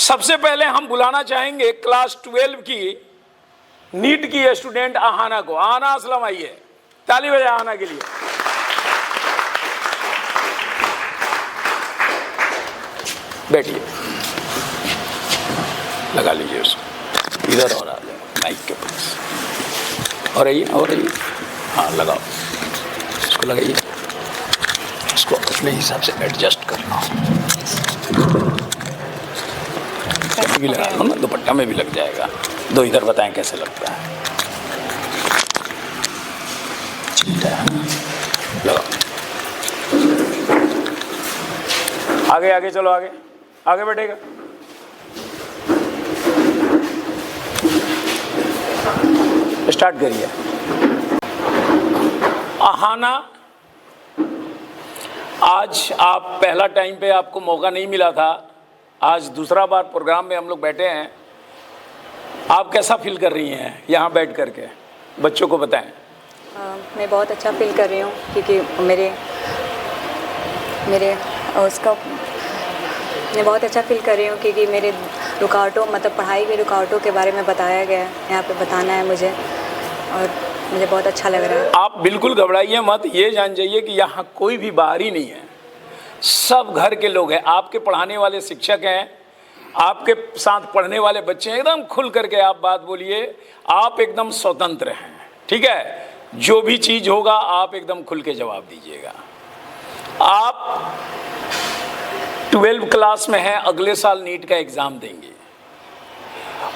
सबसे पहले हम बुलाना चाहेंगे क्लास 12 की नीट की स्टूडेंट आहाना को। आहाना असलम, आइए, ताली बजाएं आहाना के लिए। बैठिए, लगा लीजिए उसको इधर और आ जाए माइक के पास। और आइए, हाँ लगाओ, इसको लगाइए, इसको अपने हिसाब से एडजस्ट करना, भी लगा लो ना, दुपट्टा में भी लग जाएगा। दो इधर बताएं कैसे लगता है। लगाओ, आगे चलो, आगे बैठेगा। स्टार्ट करिए। आहाना, आज आप पहला टाइम पे आपको मौका नहीं मिला था, आज दूसरा बार प्रोग्राम में हम लोग बैठे हैं। आप कैसा फील कर रही हैं यहाँ बैठ करके? बच्चों को बताएं। मैं बहुत अच्छा फील कर रही हूँ क्योंकि मैं बहुत अच्छा फील कर रही हूँ क्योंकि मेरे रुकावटों, मतलब पढ़ाई की रुकावटों के बारे में बताया गया है, यहाँ पे बताना है मुझे, और मुझे बहुत अच्छा लग रहा है। आप बिल्कुल घबराइए मत, ये जान जाइए कि यहाँ कोई भी बाहरी नहीं है, सब घर के लोग हैं। आपके पढ़ाने वाले शिक्षक हैं, आपके साथ पढ़ने वाले बच्चे हैं। एकदम खुल करके आप बात बोलिए, आप एकदम स्वतंत्र हैं, ठीक है? जो भी चीज़ होगा आप एकदम खुल के जवाब दीजिएगा। आप 12 क्लास में हैं, अगले साल नीट का एग्ज़ाम देंगे,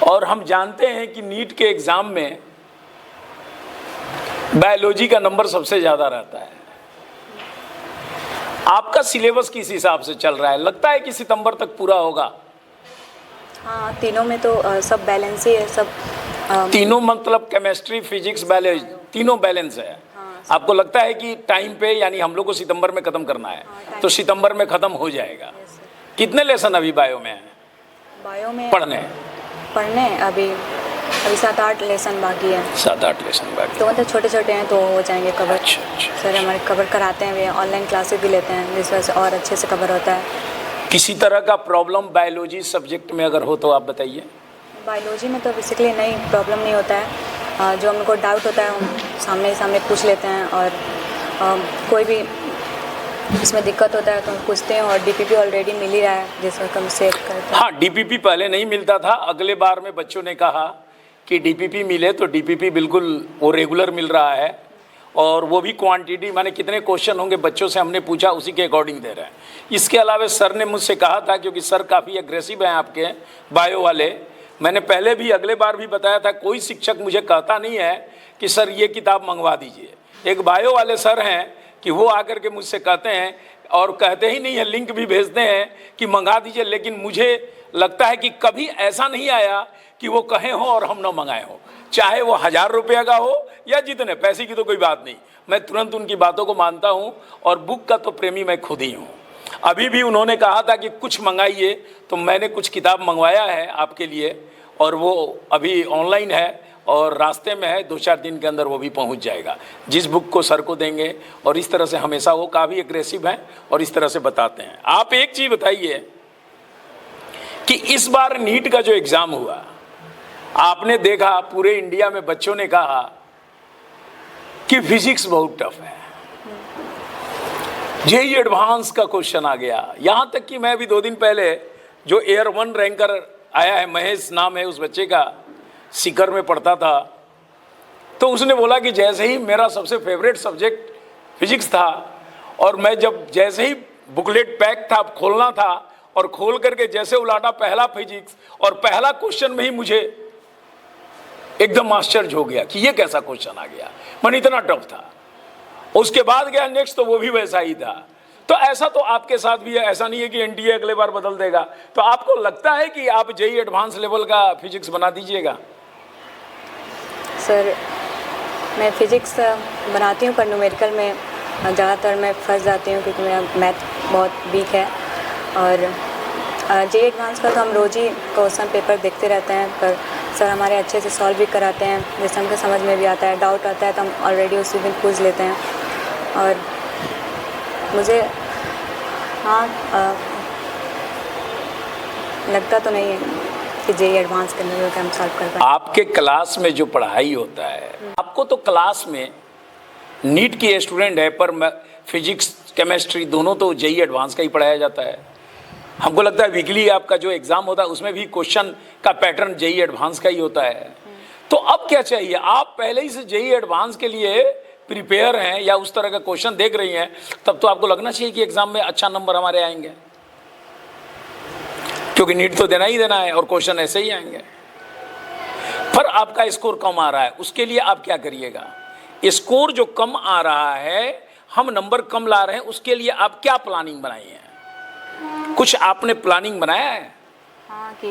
और हम जानते हैं कि नीट के एग्ज़ाम में बायोलॉजी का नंबर सबसे ज़्यादा रहता है। आपका सिलेबस किस हिसाब से चल रहा है? लगता है कि सितंबर तक पूरा होगा? हाँ, तीनों में तो सब बैलेंस ही है, सब तीनों मतलब केमिस्ट्री, फिजिक्स, बायोलॉजी तीनों बैलेंस है। हाँ, आपको लगता है कि टाइम पे, यानी हम लोग को सितंबर में ख़त्म करना है? हाँ, तो सितंबर में ख़त्म हो जाएगा। कितने लेसन अभी बायो में हैं? बायो में पढ़ने अभी 7-8 लेसन बाकी है। 7-8 लेसन बाकी, तो मतलब छोटे हैं तो हो जाएंगे कवर। अच्छा। सर हमारे कवर कराते हैं, वे ऑनलाइन क्लासेस भी लेते हैं, जिस वजह से और अच्छे से कवर होता है। किसी तरह का प्रॉब्लम बायोलॉजी सब्जेक्ट में अगर हो तो आप बताइए। बायोलॉजी में तो बेसिकली प्रॉब्लम नहीं होता है। जो हमको डाउट होता है हम सामने पूछ लेते हैं, और कोई भी इसमें दिक्कत होता है तो हम पूछते हैं, और डीपीपी ऑलरेडी मिल ही रहा है जिसका हम सेव करते हैं। हाँ, डीपीपी पहले नहीं मिलता था, अगले बार में बच्चों ने कहा कि डीपीपी मिले, तो डीपीपी बिल्कुल वो रेगुलर मिल रहा है, और वो भी क्वांटिटी, माने कितने क्वेश्चन होंगे बच्चों से हमने पूछा उसी के अकॉर्डिंग दे रहे हैं। इसके अलावा सर ने मुझसे कहा था, क्योंकि सर काफ़ी एग्रेसिव हैं आपके बायो वाले, मैंने पहले भी अगले बार भी बताया था, कोई शिक्षक मुझे कहता नहीं है कि सर ये किताब मंगवा दीजिए। एक बायो वाले सर हैं कि वो आकर के मुझसे कहते हैं, और कहते ही नहीं है, लिंक भी भेजते हैं कि मंगा दीजिए। लेकिन मुझे लगता है कि कभी ऐसा नहीं आया कि वो कहे हो और हम ना मंगाए हो, चाहे वो 1000 रुपये का हो या जितने पैसे की तो कोई बात नहीं, मैं तुरंत उनकी बातों को मानता हूँ। और बुक का तो प्रेमी मैं खुद ही हूँ। अभी भी उन्होंने कहा था कि कुछ मंगाइए, तो मैंने कुछ किताब मंगवाया है आपके लिए, और वो अभी ऑनलाइन है और रास्ते में है, 2-4 दिन के अंदर वो भी पहुंच जाएगा। जिस बुक को सर को देंगे, और इस तरह से हमेशा वो काफ़ी एग्रेसिव हैं और इस तरह से बताते हैं। आप एक चीज़ बताइए कि इस बार नीट का जो एग्ज़ाम हुआ, आपने देखा पूरे इंडिया में बच्चों ने कहा कि फिजिक्स बहुत टफ है, जेईई एडवांस का क्वेश्चन आ गया। यहाँ तक कि मैं अभी 2 दिन पहले, जो एयर 1 रैंकर आया है, महेश नाम है उस बच्चे का, सीकर में पढ़ता था, तो उसने बोला कि जैसे ही मेरा सबसे फेवरेट सब्जेक्ट फिजिक्स था, और मैं जब जैसे ही बुकलेट पैक था, खोलना था, और खोल करके जैसे उलाटा पहला फिजिक्स, और पहला क्वेश्चन में ही मुझे एकदम आश्चर्य हो गया कि ये कैसा क्वेश्चन आ गया, मन इतना टफ था। उसके बाद गया नेक्स्ट, तो वो भी वैसा ही था। तो ऐसा तो आपके साथ भी है, ऐसा नहीं है कि एनटीए अगले बार बदल देगा। तो आपको लगता है कि आप जेईई एडवांस लेवल का फिजिक्स बना दीजिएगा? सर मैं फिजिक्स बनाती हूँ, पर न्यूमेरिकल में ज़्यादातर मैं फंस जाती हूँ क्योंकि मेरा मैथ बहुत वीक है। और जेईई एडवांस का तो हम रोज़ ही क्वेश्चन पेपर देखते रहते हैं, पर सर हमारे अच्छे से सॉल्व भी कराते हैं, जैसे हमको समझ में भी आता है। डाउट आता है तो हम ऑलरेडी उसी दिन पूछ लेते हैं। और मुझे लगता तो नहीं है कि जेई एडवांस करने में हम सॉल्व कर पाए। आपके क्लास में जो पढ़ाई होता है, आपको तो क्लास में नीट की स्टूडेंट है पर फिजिक्स केमिस्ट्री दोनों तो जेई एडवांस का ही पढ़ाया जाता है। हमको लगता है वीकली आपका जो एग्ज़ाम होता है उसमें भी क्वेश्चन का पैटर्न जेई एडवांस का ही होता है। तो अब क्या चाहिए, आप पहले ही से जेई एडवांस के लिए प्रिपेयर हैं या उस तरह का क्वेश्चन देख रही हैं, तब तो आपको लगना चाहिए कि एग्ज़ाम में अच्छा नंबर हमारे आएंगे, क्योंकि नीट तो देना ही देना है और क्वेश्चन ऐसे ही आएंगे। पर आपका स्कोर कम आ रहा है, उसके लिए आप क्या करिएगा? स्कोर जो कम आ रहा है, हम नंबर कम ला रहे हैं, उसके लिए आप क्या प्लानिंग बनाई है? कुछ आपने प्लानिंग बनाया है? हाँ, कि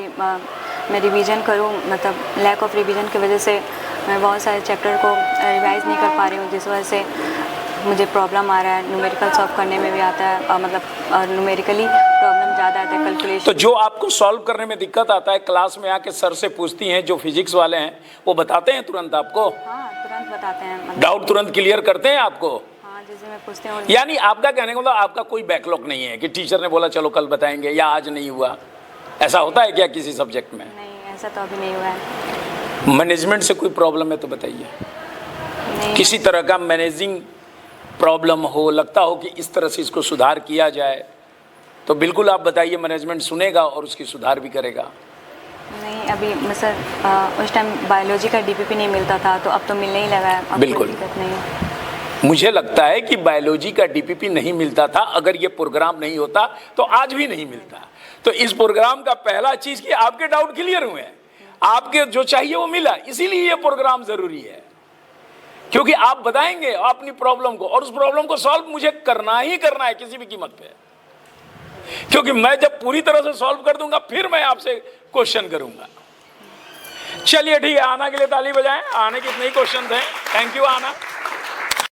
मैं रिवीजन करूँ, मतलब लैक ऑफ रिवीजन की वजह से मैं बहुत सारे चैप्टर को रिवाइज नहीं कर पा रही हूँ, जिस वजह से मुझे प्रॉब्लम आ रहा है। न्यूमेरिकल सॉल्व करने में भी आता है और मतलब न्यूमेरिकली प्रॉब्लम ज़्यादा आता है, कैलकुलेशन। तो जो आपको सॉल्व करने में दिक्कत आता है, क्लास में आके सर से पूछती हैं, जो फिजिक्स वाले हैं वो बताते हैं तुरंत आपको? हाँ, तुरंत बताते हैं, मतलब डाउट तुरंत क्लियर करते हैं आपको? हाँ, जैसे मैं पूछती हूँ। यानी आपका कहने का मतलब आपका कोई बैकलॉग नहीं है कि टीचर ने बोला चलो कल बताएंगे या आज नहीं हुआ, ऐसा होता है क्या किसी सब्जेक्ट में? नहीं, ऐसा तो अभी नहीं हुआ है। मैनेजमेंट से कोई प्रॉब्लम है तो बताइए। नहीं, किसी तरह का मैनेजिंग प्रॉब्लम हो, लगता हो कि इस तरह से इसको सुधार किया जाए, तो बिल्कुल आप बताइए, मैनेजमेंट सुनेगा और उसकी सुधार भी करेगा। नहीं, अभी मैं सर उस टाइम बायोलॉजी का डीपीपी नहीं मिलता था, तो अब तो मिलने ही लगा है, अब बिल्कुल। कोई दिक्कत नहीं है। मुझे लगता है कि बायोलॉजी का डीपीपी नहीं मिलता था, अगर ये प्रोग्राम नहीं होता तो आज भी नहीं मिलता। तो इस प्रोग्राम का पहला चीज़ कि आपके डाउट क्लियर हुए हैं, आपके जो चाहिए वो मिला, इसीलिए ये प्रोग्राम ज़रूरी है, क्योंकि आप बताएंगे अपनी प्रॉब्लम को और उस प्रॉब्लम को सॉल्व मुझे करना ही करना है किसी भी कीमत पे, क्योंकि मैं जब पूरी तरह से सॉल्व कर दूंगा फिर मैं आपसे क्वेश्चन करूंगा। चलिए ठीक है, आना के लिए ताली बजाएं। आने के इतने ही क्वेश्चन थे। थैंक यू आना।